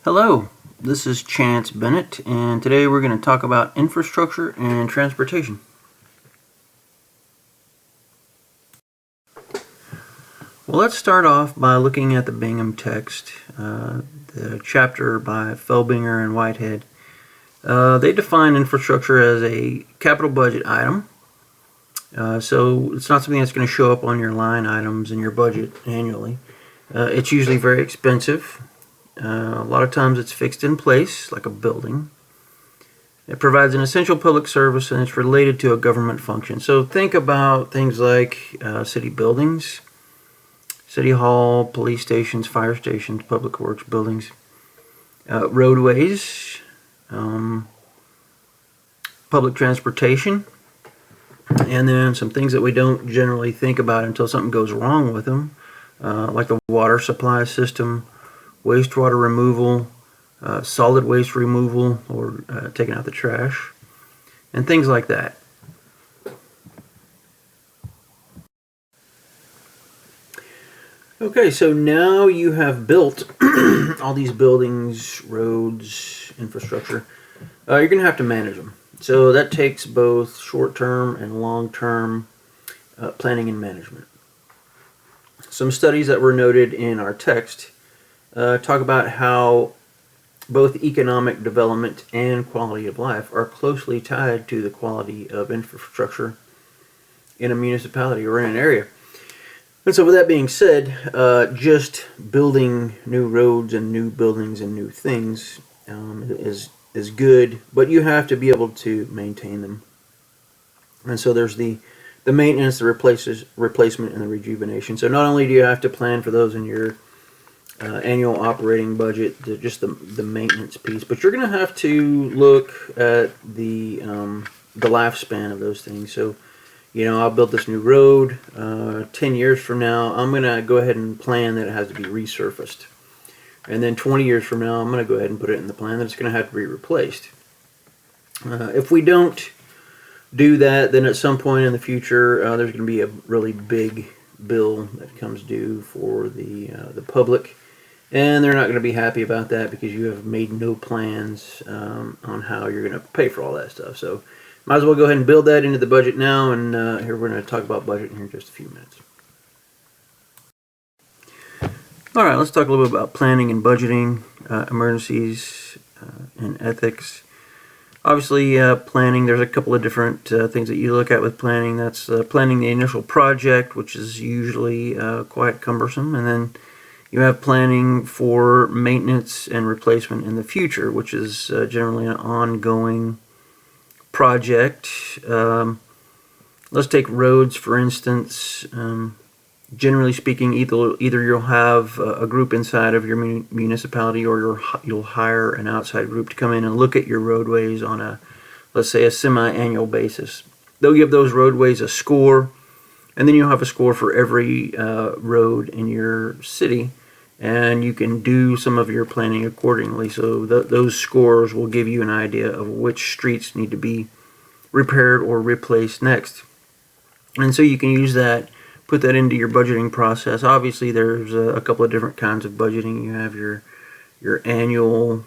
Hello, this is Chance Bennett, and today we're going to talk about infrastructure and transportation. Well, let's start off by looking at the Bingham text, the chapter by Felbinger and Whitehead. They define infrastructure as a capital budget item. So it's not something that's going to show up on your line items in your budget annually. It's usually very expensive. A lot of times it's fixed in place, like a building. It provides an essential public service and it's related to a government function. So think about things like city buildings, city hall, police stations, fire stations, public works buildings, roadways, public transportation, and then some things that we don't generally think about until something goes wrong with them, like the water supply system, wastewater removal, solid waste removal, or taking out the trash, and things like that. Okay, so now you have built all these buildings, roads, infrastructure. You're going to have to manage them. So that takes both short-term and long-term planning and management. Some studies that were noted in our text talk about how both economic development and quality of life are closely tied to the quality of infrastructure in a municipality or in an area. And so with that being said, just building new roads and new buildings and new things is good, but you have to be able to maintain them. And so there's the maintenance, the replacement, and the rejuvenation. So not only do you have to plan for those in your annual operating budget, just the maintenance piece, but you're going to have to look at the lifespan of those things. So, I'll build this new road. 10 years from now, I'm going to go ahead and plan that it has to be resurfaced. And then 20 years from now, I'm going to go ahead and put it in the plan that it's going to have to be replaced. If we don't do that, then at some point in the future, there's going to be a really big bill that comes due for the public. And they're not going to be happy about that because you have made no plans on how you're going to pay for all that stuff. So might as well go ahead and build that into the budget now. And here we're going to talk about budget here in just a few minutes. All right, let's talk a little bit about planning and budgeting, emergencies, and ethics. Obviously, planning, there's a couple of different things that you look at with planning. That's planning the initial project, which is usually quite cumbersome. And then you have planning for maintenance and replacement in the future, which is generally an ongoing project. Let's take roads, for instance. Generally speaking, either you'll have a group inside of your municipality or you'll hire an outside group to come in and look at your roadways on let's say, a semi-annual basis. They'll give those roadways a score, and then you'll have a score for every road in your city, and you can do some of your planning accordingly. So those scores will give you an idea of which streets need to be repaired or replaced next. And so you can use that, put that into your budgeting process. Obviously, there's a couple of different kinds of budgeting. You have your annual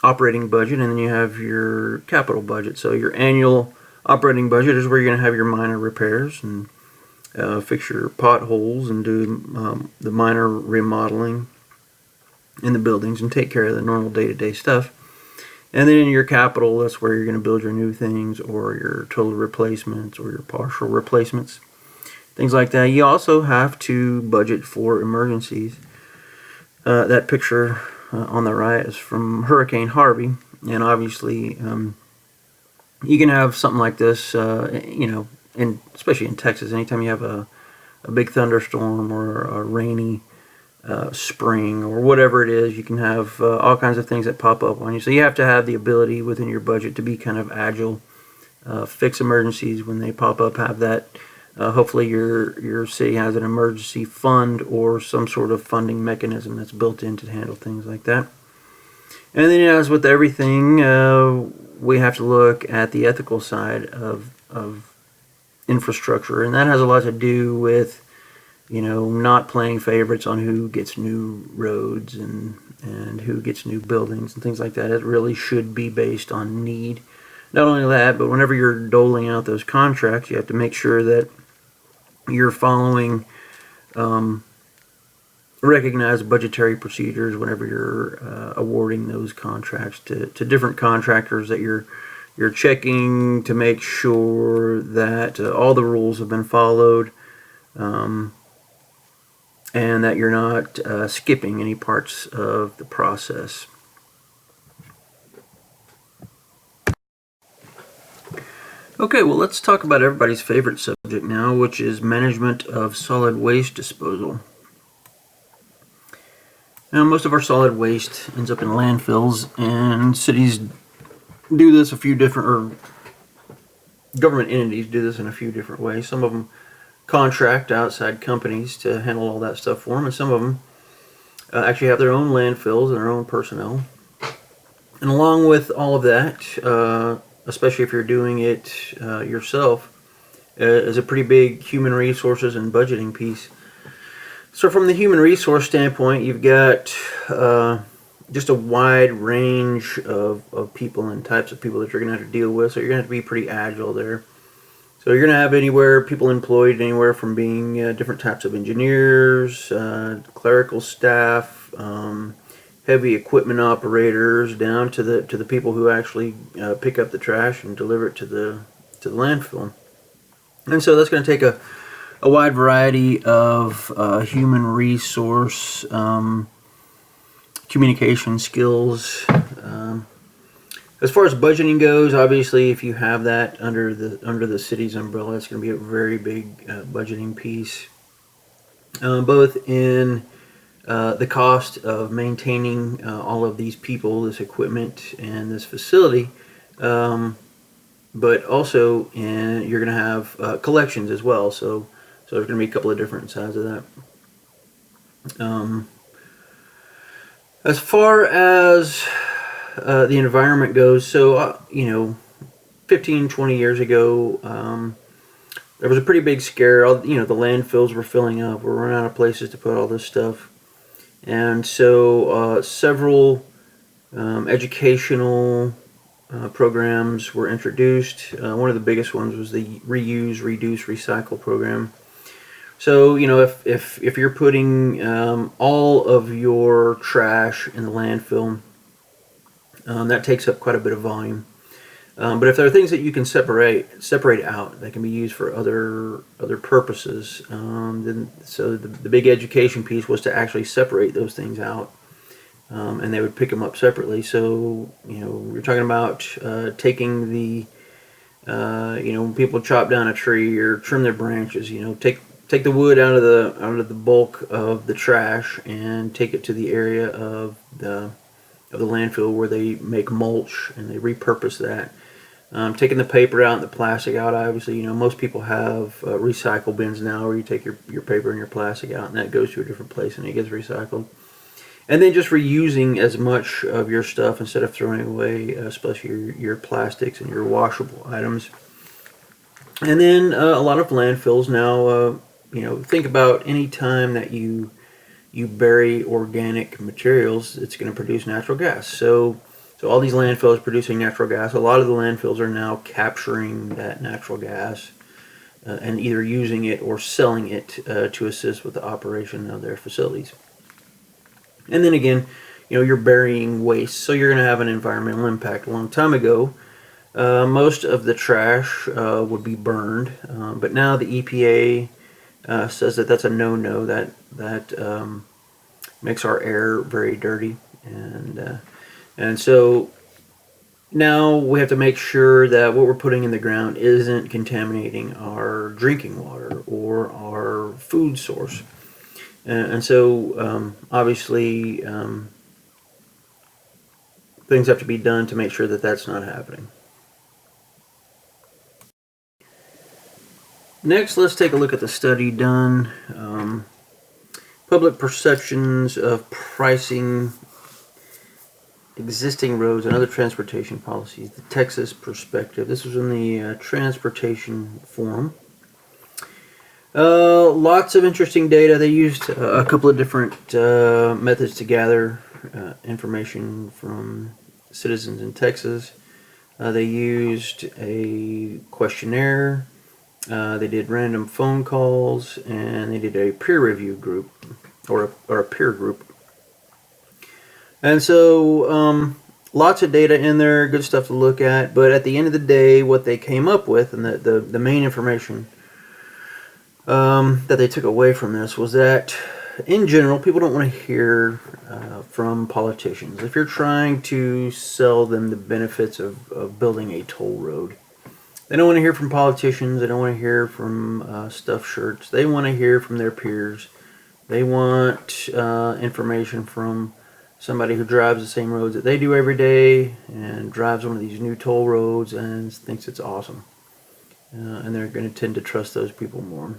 operating budget, and then you have your capital budget. So your annual operating budget is where you're going to have your minor repairs and fix your potholes and do the minor remodeling in the buildings and take care of the normal day-to-day stuff. And then in your capital, that's where you're going to build your new things or your total replacements or your partial replacements, things like that. You also have to budget for emergencies. That picture on the right is from Hurricane Harvey, and obviously you can have something like this, especially in Texas. Anytime you have a big thunderstorm or a rainy spring or whatever it is, you can have all kinds of things that pop up on you. So you have to have the ability within your budget to be kind of agile, fix emergencies when they pop up, have that. Hopefully your city has an emergency fund or some sort of funding mechanism that's built in to handle things like that. And then, as with everything, we have to look at the ethical side of infrastructure, and that has a lot to do with not playing favorites on who gets new roads and who gets new buildings and things like that. It really should be based on need. Not only that, but whenever you're doling out those contracts, you have to make sure that you're following recognized budgetary procedures whenever you're awarding those contracts to different contractors, that you're checking to make sure that all the rules have been followed, and that you're not skipping any parts of the process. Okay, well, let's talk about everybody's favorite subject now, which is management of solid waste disposal. Now, most of our solid waste ends up in landfills, and cities do this a few different, or government entities do this in a few different ways. Some of them contract outside companies to handle all that stuff for them, and some of them actually have their own landfills and their own personnel. And along with all of that, especially if you're doing it yourself, is a pretty big human resources and budgeting piece. So from the human resource standpoint, you've got just a wide range of people and types of people that you're going to have to deal with. So you're going to have to be pretty agile there. So you're going to have people employed anywhere from being different types of engineers, clerical staff, heavy equipment operators, down to the people who actually pick up the trash and deliver it to the landfill. And so that's going to take a wide variety of human resource communication skills. As far as budgeting goes, obviously, if you have that under the city's umbrella, it's going to be a very big budgeting piece, both in the cost of maintaining all of these people, this equipment, and this facility, but also you're going to have collections as well. So there's going to be a couple of different sides of that. As far as the environment goes, so 15, 20 years ago, there was a pretty big scare. The landfills were filling up. We're running out of places to put all this stuff. And so several educational programs were introduced. One of the biggest ones was the reuse, reduce, recycle program. So if you're putting all of your trash in the landfill, that takes up quite a bit of volume. But if there are things that you can separate out that can be used for other purposes, then the big education piece was to actually separate those things out, and they would pick them up separately. So you're talking about taking the when people chop down a tree or trim their branches, take the wood out of the bulk of the trash and take it to the area of the landfill where they make mulch, and they repurpose that. Taking the paper out and the plastic out, obviously, most people have recycle bins now where you take your paper and your plastic out, and that goes to a different place and it gets recycled. And then just reusing as much of your stuff instead of throwing away, especially your plastics and your washable items. And then a lot of landfills now, think about any time that you bury organic materials, it's going to produce natural gas. So all these landfills producing natural gas, a lot of the landfills are now capturing that natural gas and either using it or selling it to assist with the operation of their facilities. And then again, you're burying waste, so you're going to have an environmental impact. A long time ago, most of the trash would be burned, but now the EPA says that that's a no-no. That makes our air very dirty, and so now we have to make sure that what we're putting in the ground isn't contaminating our drinking water or our food source. And so obviously things have to be done to make sure that that's not happening. Next, let's take a look at the study done. Public perceptions of pricing existing roads and other transportation policies, the Texas perspective. This was in the Transportation Forum. Lots of interesting data. They used a couple of different methods to gather information from citizens in Texas. They used a questionnaire, they did random phone calls, and they did a peer review group, or a peer group. And so lots of data in there, good stuff to look at, but at the end of the day, what they came up with, and the main information that they took away from this was that, in general, people don't want to hear from politicians. If you're trying to sell them the benefits of building a toll road, they don't want to hear from politicians. They don't want to hear from stuffed shirts. They want to hear from their peers. They want information from somebody who drives the same roads that they do every day and drives one of these new toll roads and thinks it's awesome. And they're going to tend to trust those people more.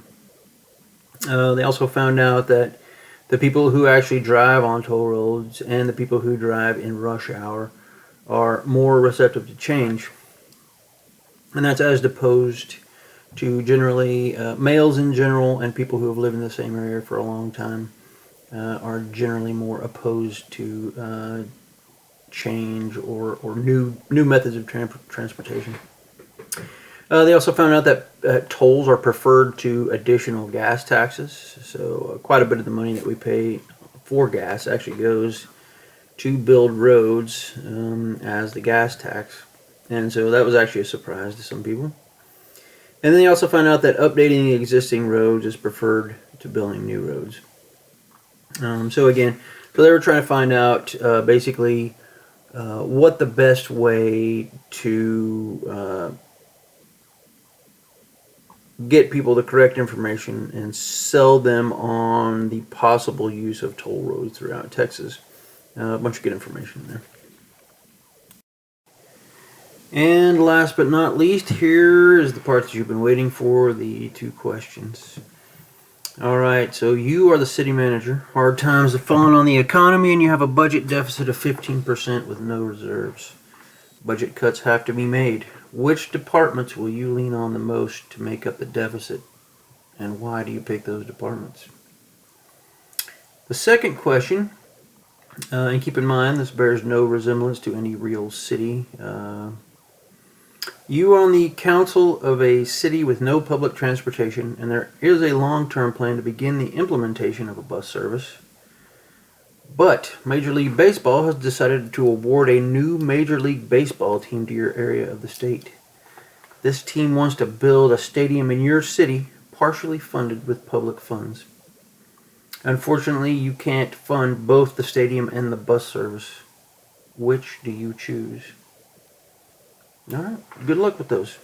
They also found out that the people who actually drive on toll roads and the people who drive in rush hour are more receptive to change. And that's as opposed to generally males in general, and people who have lived in the same area for a long time are generally more opposed to change or new methods of transportation. They also found out that tolls are preferred to additional gas taxes. So quite a bit of the money that we pay for gas actually goes to build roads as the gas tax. And so that was actually a surprise to some people. And then they also found out that updating the existing roads is preferred to building new roads. So they were trying to find out basically what the best way to get people the correct information and sell them on the possible use of toll roads throughout Texas. A bunch of good information there. And last but not least, here is the part that you've been waiting for, the 2 questions. Alright, so you are the city manager. Hard times have fallen on the economy and you have a budget deficit of 15% with no reserves. Budget cuts have to be made. Which departments will you lean on the most to make up the deficit? And why do you pick those departments? The second question, and keep in mind this bears no resemblance to any real city. You are on the council of a city with no public transportation, and there is a long-term plan to begin the implementation of a bus service. But Major League Baseball has decided to award a new Major League Baseball team to your area of the state. This team wants to build a stadium in your city, partially funded with public funds. Unfortunately, you can't fund both the stadium and the bus service. Which do you choose? Alright, good luck with those.